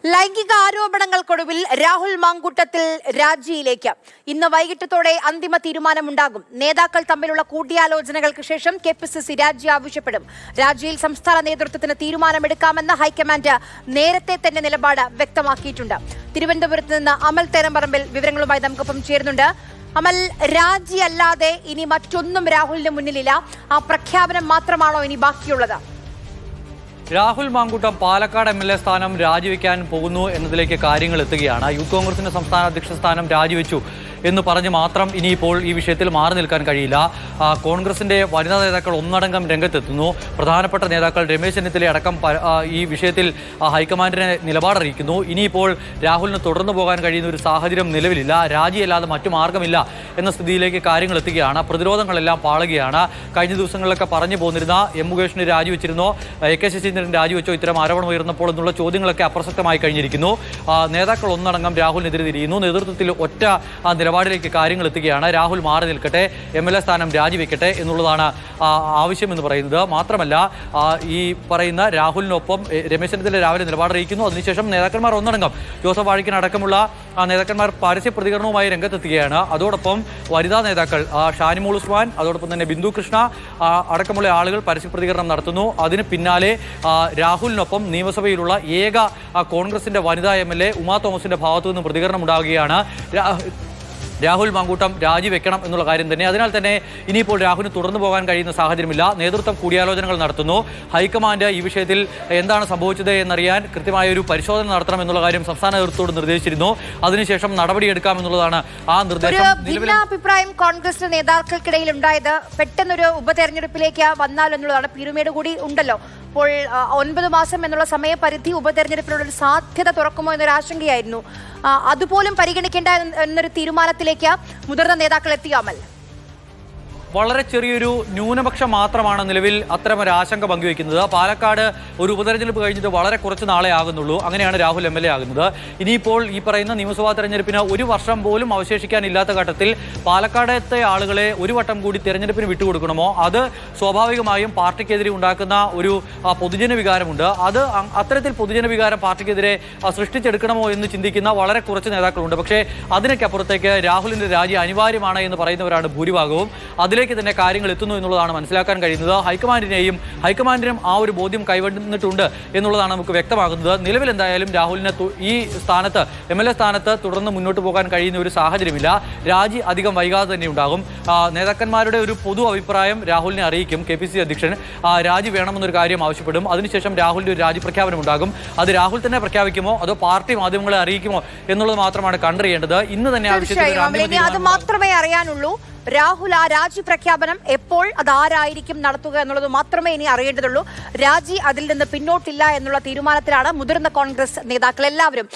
ലൈംഗിക ആരോപണങ്ങൾക്കൊടുവിൽ രാഹുൽ മാങ്കൂട്ടത്തിൽ രാജിയിലേക്ക് ഇന്ന് വൈകിട്ടത്തോടെ അന്തിമ തീരുമാനമുണ്ടാകും. നേതാക്കൾ തമ്മിലുള്ള കൂടിയാലോചനകൾക്ക് ശേഷം കെപിസിസി രാജി ആവശ്യപ്പെടും. രാജിയിൽ സംസ്ഥാന നേതൃത്വത്തിന് തീരുമാനമെടുക്കാമെന്ന് ഹൈക്കമാൻഡ് നേരത്തെ തന്നെ നിലപാട് വ്യക്തമാക്കിയിട്ടുണ്ട്. തിരുവനന്തപുരത്ത് നിന്ന് അമൽ തേരമ്പറമ്പിൽ വിവരങ്ങളുമായി നമുക്കൊപ്പം ചേരുന്നുണ്ട്. അമൽ, രാജിയല്ലാതെ ഇനി മറ്റൊന്നും രാഹുലിന്റെ മുന്നിലില്ല. ആ പ്രഖ്യാപനം മാത്രമാണോ ഇനി ബാക്കിയുള്ളത്? രാഹുൽ മാങ്കൂട്ടം പാലക്കാട് MLA സ്ഥാനം രാജിവെക്കാൻ പോകുന്നു എന്നതിലേക്ക് കാര്യങ്ങൾ എത്തുകയാണ്. യൂത്ത് കോൺഗ്രസിന്റെ സംസ്ഥാന അധ്യക്ഷ സ്ഥാനം രാജിവെച്ചു എന്ന് പറഞ്ഞ് മാത്രം ഇനിയിപ്പോൾ ഈ വിഷയത്തിൽ മാറി നിൽക്കാൻ കഴിയില്ല. കോൺഗ്രസിന്റെ വനിതാ നേതാക്കൾ ഒന്നടങ്കം രംഗത്തെത്തുന്നു. പ്രധാനപ്പെട്ട നേതാക്കൾ രമേശ് ചെന്നിത്തല അടക്കം ഈ വിഷയത്തിൽ ഹൈക്കമാൻഡിനെ നിലപാടറിയിക്കുന്നു. ഇനിയിപ്പോൾ രാഹുലിന് തുടർന്നു പോകാൻ കഴിയുന്ന ഒരു സാഹചര്യം നിലവിലില്ല. രാജിയല്ലാതെ മറ്റു മാർഗമില്ല എന്ന സ്ഥിതിയിലേക്ക് കാര്യങ്ങൾ എത്തുകയാണ്. പ്രതിരോധങ്ങളെല്ലാം പാളുകയാണ്. കഴിഞ്ഞ ദിവസങ്ങളിലൊക്കെ പറഞ്ഞു പോന്നിരുന്ന M മുകേഷിന് രാജിവെച്ചിരുന്നോ, AK ശശീന്ദ്രൻ രാജിവെച്ചോ, ഇത്തരം ആരോപണം ഉയർന്നപ്പോൾ എന്നുള്ള ചോദ്യങ്ങളൊക്കെ അപ്രസക്തമായി കഴിഞ്ഞിരിക്കുന്നു. നേതാക്കൾ ഒന്നടങ്കം രാഹുലിനെതിരെ തിരിയുന്നു. നേതൃത്വത്തിൽ ഒറ്റ നിലപാടിലേക്ക് കാര്യങ്ങൾ എത്തുകയാണ്. രാഹുൽ മാറി നിൽക്കട്ടെ, MLA സ്ഥാനം രാജിവെക്കട്ടെ എന്നുള്ളതാണ് ആവശ്യമെന്ന് പറയുന്നത്. മാത്രമല്ല, ഈ പറയുന്ന രാഹുലിനൊപ്പം രമേശ് ചെന്നിത്തല രാവിലെ നിലപാടറിയിക്കുന്നു. അതിനുശേഷം നേതാക്കന്മാർ ഒന്നടങ്കം ജോസഫ് വാഴിക്കൻ അടക്കമുള്ള നേതാക്കന്മാർ പരസ്യ പ്രതികരണവുമായി രംഗത്തെത്തുകയാണ്. അതോടൊപ്പം വനിതാ നേതാക്കൾ ഷാനിമോൾ ഉസ്മാൻ, അതോടൊപ്പം തന്നെ ബിന്ദു കൃഷ്ണ അടക്കമുള്ള ആളുകൾ പരസ്യ പ്രതികരണം നടത്തുന്നു. അതിന് പിന്നാലെ രാഹുലിനൊപ്പം നിയമസഭയിലുള്ള ഏക കോൺഗ്രസിന്റെ വനിതാ MLA ഉമാ തോമസിന്റെ ഭാഗത്തു നിന്നും പ്രതികരണം ഉണ്ടാകുകയാണ്. രാഹുൽ മാങ്കൂട്ടം രാജിവെക്കണം എന്നുള്ള കാര്യം തന്നെ. അതിനാൽ തന്നെ ഇനിയിപ്പോൾ രാഹുലിന് തുടർന്നു പോകാൻ കഴിയുന്ന സാഹചര്യമില്ല. നേതൃത്വം കൂടിയാലോചനകൾ നടത്തുന്നു. ഹൈക്കമാൻഡ് ഈ വിഷയത്തിൽ എന്താണ് സംഭവിച്ചത് എന്നറിയാൻ കൃത്യമായ ഒരു പരിശോധന നടത്തണം എന്നുള്ള കാര്യം സംസ്ഥാന നേതൃത്വത്തോട് നിർദ്ദേശിച്ചിരുന്നു. അതിനുശേഷം നടപടിയെടുക്കാമെന്നുള്ളതാണ് ആ നിർദ്ദേശം. ഭിന്നാഭിപ്രായം കോൺഗ്രസ് നേതാക്കൾക്കിടയിൽ ഉണ്ടായത് പെട്ടെന്നൊരു ഉപതെരഞ്ഞെടുപ്പിലേക്ക് വന്നാൽ എന്നുള്ളതാണ്. പീരുമേട് കൂടി ഉണ്ടല്ലോ. അപ്പോൾ 9 മാസം എന്നുള്ള സമയപരിധി ഉപതെരഞ്ഞെടുപ്പിനുള്ള ഒരു സാധ്യത തുറക്കുമോ എന്നൊരു ആശങ്കയായിരുന്നു. അതുപോലും പരിഗണിക്കേണ്ട എന്നൊരു തീരുമാനത്തിലേക്ക് മുതിർന്ന നേതാക്കൾ എത്തിയാമൽ. വളരെ ചെറിയൊരു ന്യൂനപക്ഷം മാത്രമാണ് നിലവിൽ അത്തരമൊരു ആശങ്ക പങ്കുവയ്ക്കുന്നത്. പാലക്കാട് ഒരു ഉപതെരഞ്ഞെടുപ്പ് കഴിഞ്ഞിട്ട് വളരെ കുറച്ച് നാളെ ആകുന്നുള്ളൂ. അങ്ങനെയാണ് രാഹുൽ MLA ആകുന്നത്. ഇനിയിപ്പോൾ ഈ പറയുന്ന നിയമസഭാ തെരഞ്ഞെടുപ്പിന് ഒരു വർഷം പോലും അവശേഷിക്കാനില്ലാത്ത ഘട്ടത്തിൽ പാലക്കാടത്തെ ആളുകളെ ഒരു വട്ടം കൂടി തെരഞ്ഞെടുപ്പിന് വിട്ടുകൊടുക്കണമോ? അത് സ്വാഭാവികമായും പാർട്ടിക്കെതിരെ ഉണ്ടാക്കുന്ന ഒരു പൊതുജന വികാരമുണ്ട്. അത് അത്തരത്തിൽ പൊതുജന വികാരം പാർട്ടിക്കെതിരെ സൃഷ്ടിച്ചെടുക്കണമോ എന്ന് ചിന്തിക്കുന്ന വളരെ കുറച്ച് നേതാക്കളുണ്ട്. പക്ഷേ അതിനൊക്കെ അപ്പുറത്തേക്ക് രാഹുലിന്റെ രാജി അനിവാര്യമാണ് എന്ന് പറയുന്നവരാണ് ഭൂരിഭാഗവും. അതിലേക്ക് തന്നെ കാര്യങ്ങൾ എത്തുന്നു എന്നുള്ളതാണ് മനസ്സിലാക്കാൻ കഴിയുന്നത്. ഹൈക്കമാൻഡിനും ആ ഒരു ബോധ്യം കൈവന്നിട്ടുണ്ട് എന്നുള്ളതാണ് നമുക്ക് വ്യക്തമാകുന്നത്. നിലവിൽ എന്തായാലും രാഹുലിന് ഈ സ്ഥാനത്ത് MLA സ്ഥാനത്ത് തുടർന്ന് മുന്നോട്ട് പോകാൻ കഴിയുന്ന ഒരു സാഹചര്യമില്ല. രാജി അധികം വൈകാതെ തന്നെ ഉണ്ടാകും. നേതാക്കന്മാരുടെ ഒരു പൊതു അഭിപ്രായം രാഹുലിനെ അറിയിക്കും. KPCC അധ്യക്ഷൻ രാജി വേണമെന്നൊരു കാര്യം ആവശ്യപ്പെടും. അതിനുശേഷം രാഹുലിന്റെ ഒരു രാജി പ്രഖ്യാപനം ഉണ്ടാകും. അത് രാഹുൽ തന്നെ പ്രഖ്യാപിക്കുമോ അതോ പാർട്ടി മാധ്യമങ്ങളെ അറിയിക്കുമോ എന്നുള്ളത് മാത്രമാണ് കണ്ടറിയേണ്ടത്. ഇന്ന് തന്നെ ആ വിഷയത്തിൽ അത് മാത്രമേ അറിയാനുള്ളൂ. രാഹുൽ ആ രാജി പ്രഖ്യാപനം എപ്പോൾ, അതാരായിരിക്കും നടത്തുക എന്നുള്ളത് മാത്രമേ ഇനി അറിയേണ്ടതുള്ളൂ. രാജി അതിൽ നിന്ന് പിന്നോട്ടില്ല എന്നുള്ള തീരുമാനത്തിലാണ് മുതിർന്ന കോൺഗ്രസ് നേതാക്കൾ എല്ലാവരും.